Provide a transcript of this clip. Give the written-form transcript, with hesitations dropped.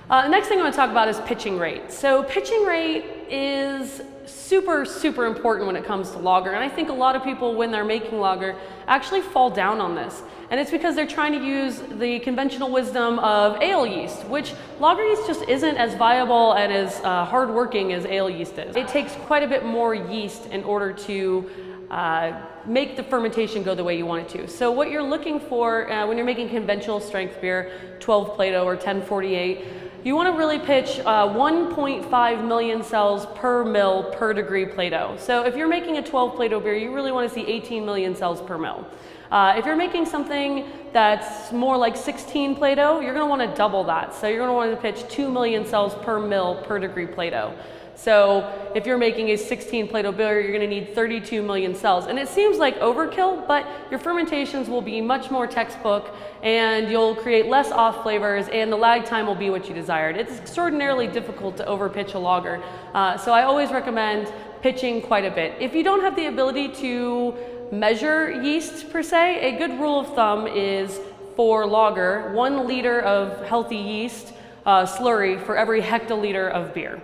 The next thing I want to talk about is pitching rate. So pitching rate is super important when it comes to lager, and I think a lot of people when they're making lager actually fall down on this, and it's because they're trying to use the conventional wisdom of ale yeast, which lager yeast just isn't as viable and as hard-working as ale yeast is. It takes quite a bit more yeast in order to make the fermentation go the way you want it to. So what you're looking for when you're making conventional strength beer, 12 Plato or 1048, you want to really pitch 1.5 million cells per mil per degree Plato. So if you're making a 12 Plato beer, you really want to see 18 million cells per mil. If you're making something that's more like 16 Plato, you're going to want to double that. So you're going to want to pitch 2 million cells per mil per degree Plato. So if you're making a 16 Plato beer, you're going to need 32 million cells. And it seems like overkill, but your fermentations will be much more textbook and you'll create less off flavors and the lag time will be what you desired. It's extraordinarily difficult to overpitch a lager. So I always recommend pitching quite a bit. If you don't have the ability to measure yeast per se, a good rule of thumb is for lager, 1 liter of healthy yeast slurry for every hectoliter of beer.